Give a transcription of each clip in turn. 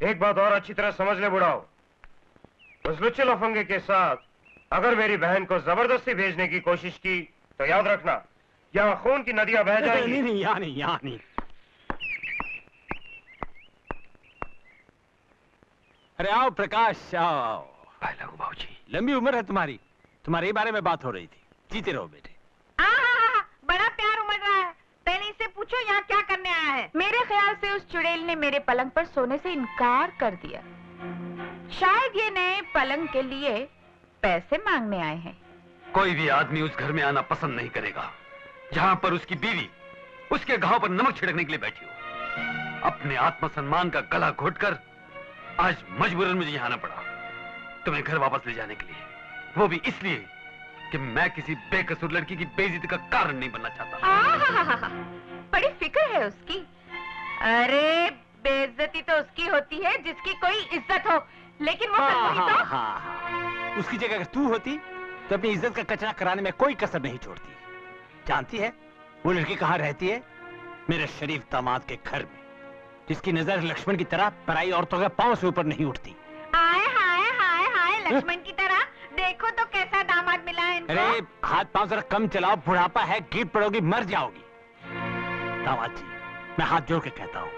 एक बात और अच्छी तरह समझ ले बुढ़ाओ, उस लुच्चे लफंगे के साथ अगर मेरी बहन को जबरदस्ती भेजने की कोशिश की तो याद रखना यहाँ खून की नदियां बह जाएंगी। नहीं, यहाँ नहीं, यहाँ नहीं। अरे आओ प्रकाश, आओ। बाबूजी, लंबी उम्र है तुम्हारी, तुम्हारे बारे में बात हो रही थी। जीते रहो बेटे। बड़ा प्यार उमड़ रहा है। पहले इससे पूछो यहाँ क्या करने आया है। मेरे ख्याल से उस चुड़ैल ने मेरे पलंग पर सोने से इनकार कर दिया। शायद ये नए पलंग के लिए पैसे मांगने आए हैं। कोई भी आदमी उस घर में आना पसंद नहीं करेगा जहां पर उसकी बीवी उसके घाव पर नमक छिड़कने के लिए बैठी हो। अपने आत्मसम्मान का गला घोटकर आज मजबूरन मुझे यहाँ आना पड़ा तुम्हें घर वापस ले जाने के लिए, वो भी इसलिए कि मैं किसी बेकसूर लड़की की बेइज्जती का कारण नहीं बनना चाहता। बड़ी फिक्र है उसकी। अरे बेइज्जती तो उसकी होती है जिसकी कोई इज्जत हो, लेकिन वो तो उसकी जगह अगर तू होती तो अपनी इज्जत का कचरा कराने में कोई कसर नहीं छोड़ती। जानती है वो लड़की कहाँ रहती है? मेरे शरीफ दामाद के घर में, जिसकी नजर लक्ष्मण की तरह पराई औरतों के पांव से ऊपर नहीं उठती। हाय हाय हाय हाय, लक्ष्मण की तरह। देखो तो कैसा दामाद मिला है इनको। अरे हाथ पांव जरा कम चलाओ, बुढ़ापा है, गिर पड़ोगी, मर जाओगी। दामाद जी, मैं हाथ जोड़ के कहता हूँ,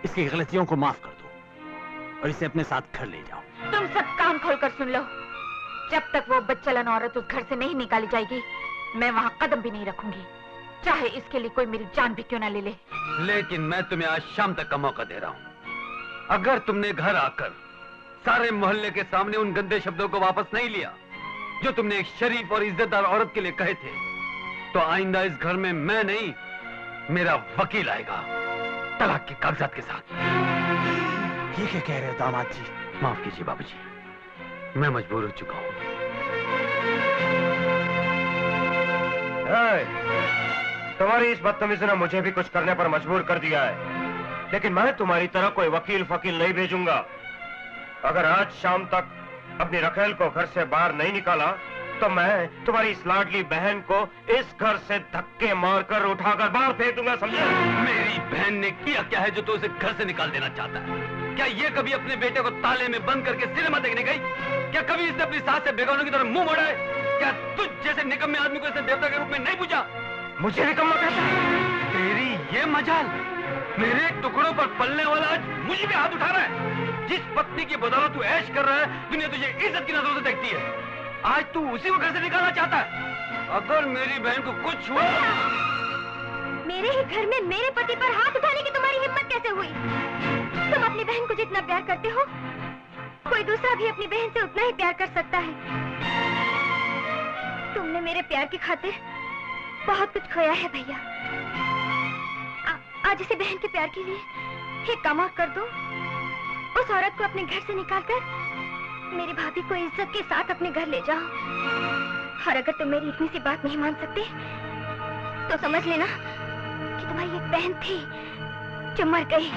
इसकी गलतियों को माफ कर दो और इसे अपने साथ घर ले जाओ। तुम सब कान खोलकर सुन लो, जब तक वो बच्चलन औरत उस घर से नहीं निकाली जाएगी, मैं वहाँ कदम भी नहीं रखूंगी, चाहे इसके लिए कोई मेरी जान भी क्यों ना ले ले। लेकिन मैं तुम्हें आज शाम तक का मौका दे रहा हूँ। अगर तुमने घर आकर सारे मोहल्ले के सामने उन गंदे शब्दों को वापस नहीं लिया जो तुमने एक शरीफ और इज्जतदार औरत के लिए कहे थे, तो आइंदा इस घर में मैं नहीं, मेरा वकील आएगा तलाक के कागजात के साथ। ये क्या कह रहे हो दामाद जी? माफ कीजिए बाबूजी, मैं मजबूर हो चुका हूँ। तुम्हारी इस बदतमीजी ने मुझे भी कुछ करने पर मजबूर कर दिया है, लेकिन मैं तुम्हारी तरह कोई वकील फकील नहीं भेजूंगा। अगर आज शाम तक अपनी रखेल को घर से बाहर नहीं निकाला तो मैं तुम्हारी इस लाडली बहन को इस घर से धक्के मारकर उठाकर बाहर फेंक दूंगा, समझे? मेरी बहन ने किया क्या है जो तू उसे घर से निकाल देना चाहता है? क्या ये कभी अपने बेटे को ताले में बंद करके सिनेमा देखने गई? क्या कभी इसने अपनी सास से बेगानों की तरह मुंह मोड़ा है? क्या तुझ जैसे निकम्मे आदमी को इसने देवता के रूप में नहीं पूछा? मुझे निकम्मा कहता है? तेरी ये मजाल, मेरे टुकड़ों पर पलने वाला आज मुझे भी हाथ उठा रहा है। जिस पत्नी की बदौलत तू ऐश कर रहा है, दुनिया तुझे इज्जत की नजरों से देखती है, आज तू उसी को घर से निकालना चाहता है। अगर मेरी बहन को कुछ हुआ, मेरे ही घर में मेरे पति पर हाथ उठाने की तुम्हारी हिम्मत कैसे हुई? तुम अपनी बहन को जितना प्यार करते हो, कोई दूसरा भी अपनी बहन से उतना ही प्यार कर सकता है। तुमने मेरे प्यार की खातिर बहुत कुछ खोया है भैया। आज इसे बहन के प्यार के लिए एक काम और कर दो, उस औरत को अपने घर से निकालकर मेरी भाभी को इज्जत के साथ अपने घर ले जाओ। और अगर तुम मेरी इतनी सी बात नहीं मान सकते तो समझ लेना कि तुम्हारी एक बहन थी जो मर गई।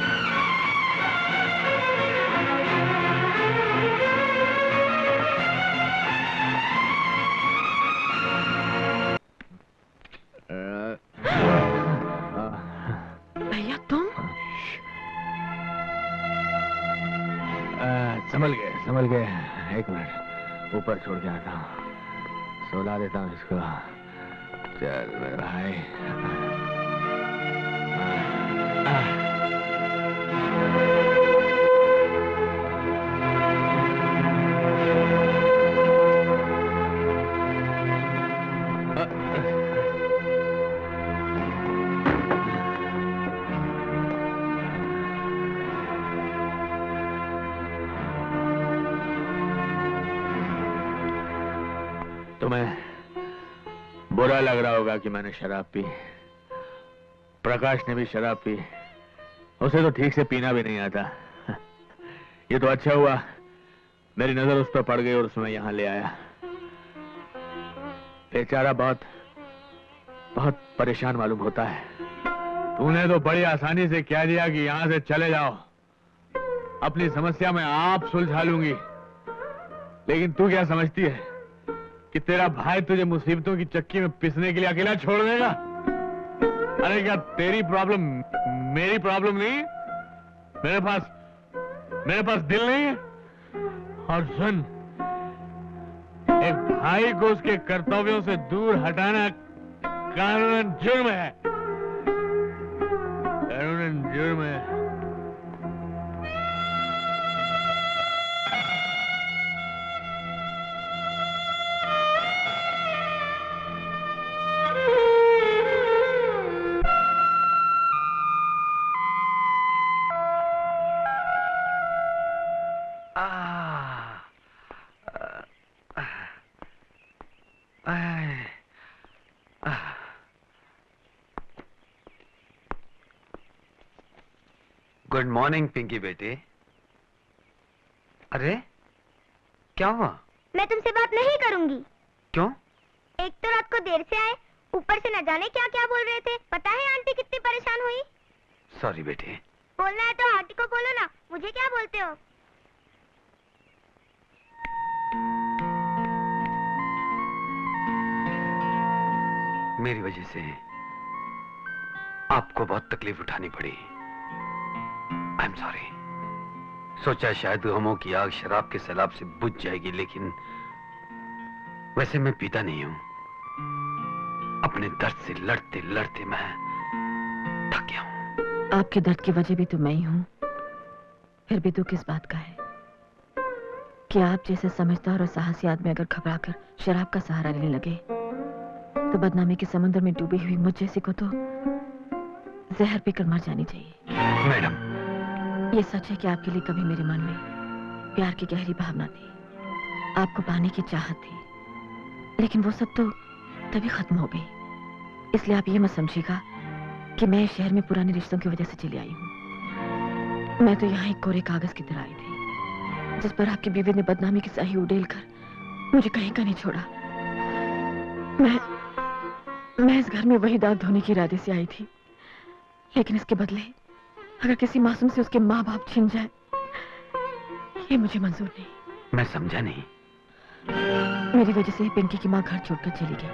भैया तुम? संभल गए। एक मिनट, ऊपर छोड़ के आता हूँ, सुला देता हूँ इसको। चल मेरे भाई। तुम्हें बुरा लग रहा होगा कि मैंने शराब पी। प्रकाश ने भी शराब पी, उसे तो ठीक से पीना भी नहीं आता। ये तो अच्छा हुआ मेरी नजर उस पर पड़ गई और उसमें यहां ले आया। बेचारा बहुत बहुत परेशान मालूम होता है। तूने तो बड़ी आसानी से कह दिया कि यहां से चले जाओ, अपनी समस्या मैं आप सुलझा लूंगी। लेकिन तू क्या समझती है कि तेरा भाई तुझे मुसीबतों की चक्की में पिसने के लिए अकेला छोड़ देगा? अरे क्या तेरी प्रॉब्लम मेरी प्रॉब्लम नहीं? मेरे पास मेरे पास दिल नहीं है? और सुन, एक भाई को उसके कर्तव्यों से दूर हटाना कानूनन जुर्म है, कानूनन जुर्म है। गुड मॉर्निंग पिंकी बेटे। अरे क्या हुआ? मैं तुमसे बात नहीं करूंगी। क्यों? एक तो रात को देर से आए, ऊपर से न जाने क्या क्या बोल रहे थे। पता है आंटी कितनी परेशान हुई? सॉरी बेटे। बोलना है तो आंटी को बोलो ना, मुझे क्या बोलते हो? मेरी वजह से आपको बहुत तकलीफ उठानी पड़ी। I am sorry. सोचा शायद गमों की आग शराब के सैलाब से बुझ जाएगी, लेकिन वैसे मैं पीता नहीं हूं। अपने दर्द से लड़ते लड़ते मैं थक गया हूं। आपके दर्द की वजह भी तो मैं ही हूं। फिर भी दुख किस बात का है कि आप जैसे समझदार और साहसी आदमी अगर घबराकर शराब का सहारा लेने लगे तो बदनामी के समुद्र में डूबी हुई मुझ जैसी को तो जहर पीकर मर जानी चाहिए। मैडम, ये सच है कि आपके लिए कभी मेरे मन में प्यार की गहरी भावना थी, आपको पाने की चाहत थी, लेकिन वो सब तो तभी खत्म हो गई। इसलिए आप ये मत समझिएगा कि मैं इस शहर में पुराने रिश्तों की वजह से चली आई हूँ। मैं तो यहाँ एक कोरे कागज की तरह आई थी जिस पर आपकी बीवी ने बदनामी की स्याही उड़ेल कर मुझे कहीं का नहीं छोड़ा। मैं इस घर में वही दाग धोने के इरादे से आई थी, लेकिन इसके बदले अगर किसी मासूम से उसके माँ बाप छिन जाए, ये मुझे मंजूर नहीं। मैं समझा नहीं। मेरी वजह से ही पिंकी की माँ घर छोड़कर चली गई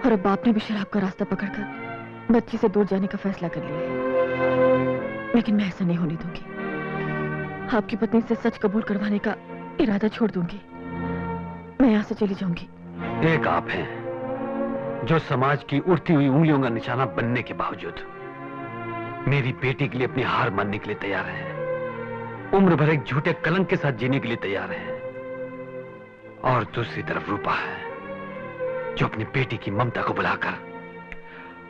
और अब बाप ने भी शराब का रास्ता पकड़कर बच्ची से दूर जाने का फैसला कर लिया है। लेकिन मैं ऐसा नहीं होने दूंगी। आपकी पत्नी से सच कबूल करवाने का इरादा छोड़ दूंगी। मैं यहाँ से चली जाऊंगी। एक आप हैं जो समाज की उड़ती हुई उंगलियों का निशाना बनने के बावजूद मेरी बेटी के लिए अपनी हार मानने के लिए तैयार है, उम्र भर एक झूठे कलंक के साथ जीने के लिए तैयार है। और दूसरी तरफ रूपा है जो अपनी बेटी की ममता को बुलाकर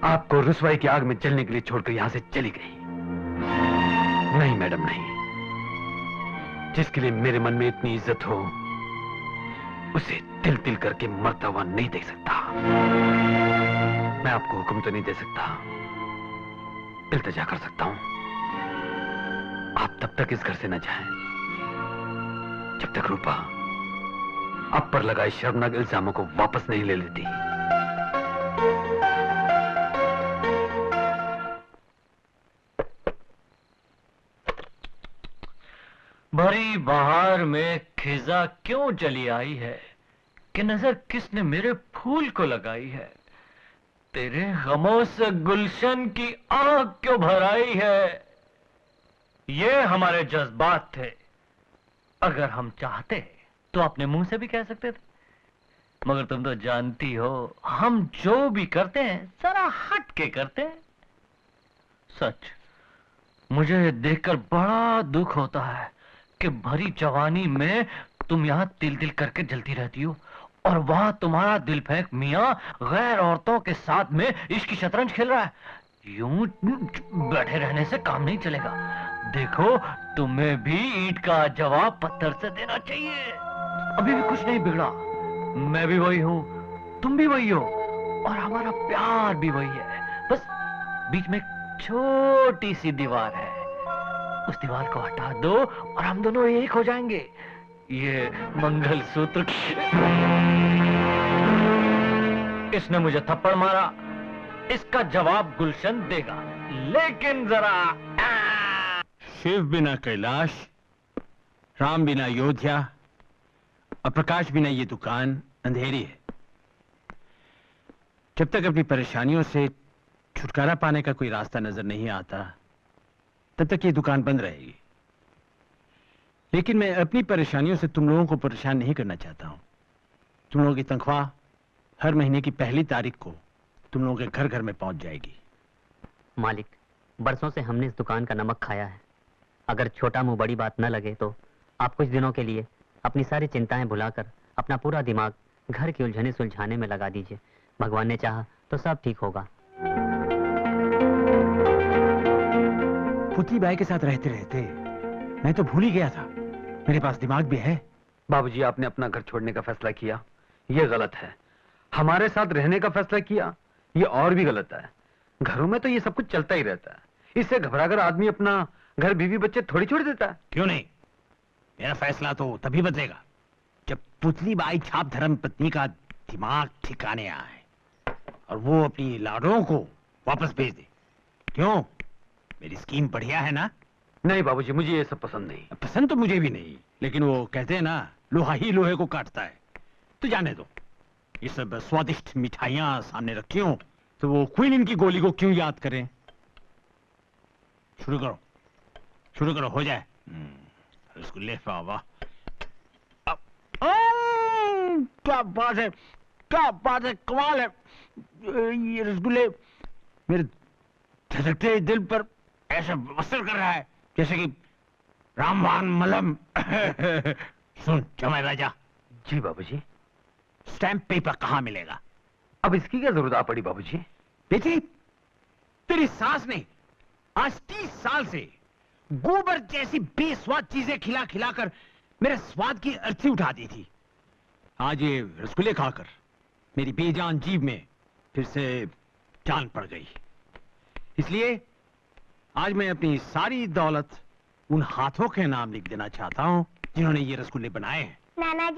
आपको रुसवाई की आग में जलने के लिए छोड़कर यहां से चली गई। नहीं मैडम, नहीं। जिसके लिए मेरे मन में इतनी इज्जत हो उसे तिल तिल करके मरता हुआ नहीं देख सकता। मैं आपको हुक्म तो नहीं दे सकता, इल्तिजा कर सकता हूं। आप तब तक इस घर से न जाएं जब तक रूपा आप पर लगाए शर्मनाक इल्जामों को वापस नहीं ले लेती। भरी बहार में खिजा क्यों चली आई है कि नजर किसने मेरे फूल को लगाई है। तेरे गमों से गुलशन की आग क्यों भराई है। ये हमारे जज्बात थे। अगर हम चाहते तो अपने मुंह से भी कह सकते थे, मगर तुम तो जानती हो हम जो भी करते हैं जरा हट के करते हैं। सच, मुझे ये देखकर बड़ा दुख होता है कि भरी जवानी में तुम यहां तिल तिल करके जलती रहती हो और वहां तुम्हारा दिल फेंक मियां गैर औरतों के साथ में इश्क की शतरंज खेल रहा है। यूं बैठे रहने से काम नहीं चलेगा। देखो, तुम्हें भी ईंट का जवाब पत्थर से देना चाहिए। अभी भी कुछ नहीं बिगड़ा। मैं भी वही हूं, तुम भी वही हो और हमारा प्यार भी वही है। बस बीच में एक छोटी सी दीवार है, उस दीवार को हटा दो और हम दोनों एक हो जाएंगे। ये मंगलसूत्र। इसने मुझे थप्पड़ मारा, इसका जवाब गुलशन देगा, लेकिन जरा। शिव बिना कैलाश, राम बिना अयोध्या और प्रकाश बिना ये दुकान अंधेरी है। जब तक अपनी परेशानियों से छुटकारा पाने का कोई रास्ता नजर नहीं आता तब तक ये दुकान बंद रहेगी। लेकिन मैं अपनी परेशानियों से तुम लोगों को परेशान नहीं करना चाहता हूं। तुम लोगों की तनख्वाह हर महीने की पहली तारीख को तुम लोगों के घर घर में पहुंच जाएगी। मालिक, बरसों से हमने इस दुकान का नमक खाया है। अगर छोटा मुंह बड़ी बात न लगे तो आप कुछ दिनों के लिए अपनी सारी चिंताएं भुलाकर अपना पूरा दिमाग घर की उलझने सुलझाने में लगा दीजिए। भगवान ने चाहा तो सब ठीक होगा। पुतली बाई के साथ रहते रहते मैं तो भूल ही गया था मेरे पास दिमाग भी है। बाबूजी, आपने अपना घर छोड़ने का फैसला किया, ये गलत है। हमारे साथ रहने का फैसला किया, ये और भी गलत है। घरों में तो ये सब कुछ चलता ही रहता है। इससे घबराकर आदमी अपना घर बीवी बच्चे थोड़ी छोड़ देता है। क्यों नहीं? मेरा फैसला तो तभी बदलेगा जब पुतली बाई छाप धर्म पत्नी का दिमाग ठिकाने आए और वो अपनी लाडों को वापस भेज दे। क्यों? मेरी स्कीम बढ़िया है ना? नहीं बाबूजी, मुझे ये सब पसंद नहीं। पसंद तो मुझे भी नहीं, लेकिन वो कहते हैं ना, लोहा ही लोहे को काटता है। तो जाने दो, ये सब स्वादिष्ट मिठाइयां सामने रखी हो तो वो क्वीन की गोली को क्यों याद करें? शुरू करो, शुरू करो, हो जाए। रसगुल्ले, वाह, क्या बात है, क्या बात है, कमाल है। ये रसगुल्ले मेरे धड़कते दिल पर ऐसा असर कर रहा है जैसे कि रामबाण मलम। सुन जमाई राजा। जी बाबूजी। स्टैम्प पेपर कहाँ मिलेगा? अब इसकी क्या जरूरत आ पड़ी बाबूजी? बेटी, तेरी सास ने आज 30 साल से गोबर जैसी बेस्वाद चीजें खिला खिलाकर मेरे स्वाद की अर्थी उठा दी थी। आज ये रसगुल्ले खाकर मेरी बेजान जीभ में फिर से जान पड़ गई। इसलिए आज मैं अपनी सारी दौलत उन हाथों के नाम लिख देना चाहता हूँ जिन्होंने ये रसगुल्ले बनाए हैं। नाना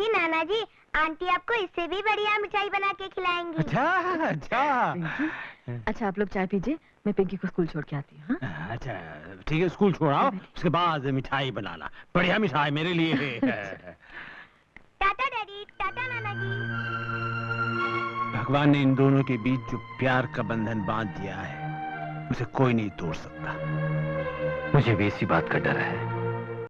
जी, आंटी आपको इससे भी बढ़िया मिठाई बना के खिलाएंगी। अच्छा अच्छा अच्छा, आप लोग चाय पीजिए, मैं पिंकी को स्कूल छोड़ के आती हूँ। हाँ? अच्छा ठीक है, स्कूल छोड़ाओ, उसके बाद मिठाई बनाना, बढ़िया मिठाई मेरे लिए। टाटा डैडी, टाटा नाना जी। भगवान ने इन दोनों के बीच जो प्यार का बंधन बांध दिया है उसे कोई नहीं तोड़ सकता। मुझे भी इसी बात का डर है।